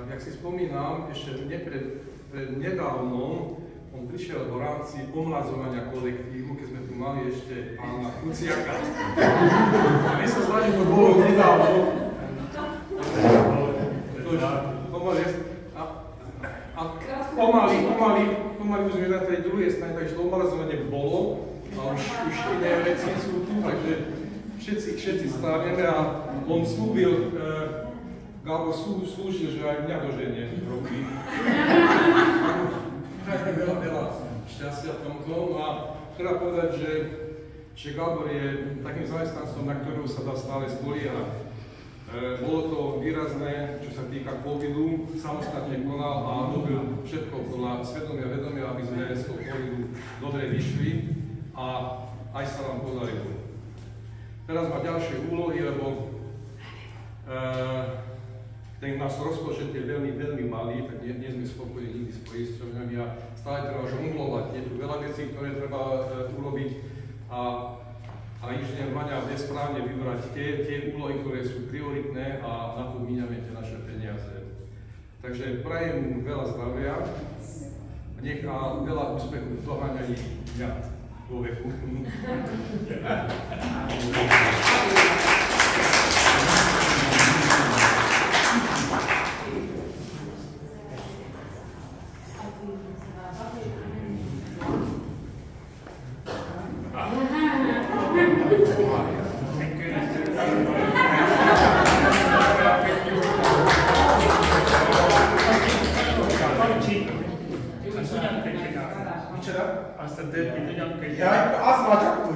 Jak si spomínam, ešte nedávno on prišiel v rámci omladzovania kolektívu, keď sme tu mali ešte pána Kuciaka. A my sa zdá, že to bolo nedávno. A pomaly už sme na tej druhej strane, takže to omladzovanie bolo a už iné veci sú tu, takže všetci stávame a on slúbil, Gábor slúžil, že aj mňa doženie roky. Pražme veľa šťastia v tomto. No a treba povedať, že Gábor je takým zamestnancom, na ktorú sa dá stále spoliehať. Bolo to výrazné, čo sa týka covidu, samostatne konal a robil všetko podľa svedomia a vedomia, aby sme z toho covidu dobre vyšli a aj sa nám podarilo. Teraz má ďalšie úlohy, lebo ten náš rozpočet je veľmi malý, tak nie sme spokojní nikdy s poisťovňami a stále treba žonglovať. Je tu veľa vecí, ktoré treba urobiť a inžinier Vaňa vie správne vybrať tie úlohy, ktoré sú prioritné a na to míňame tie naše peniaze. Takže prajem mu veľa zdravia a veľa úspechu v doháňaní mňa vo veku. Asta de bine, că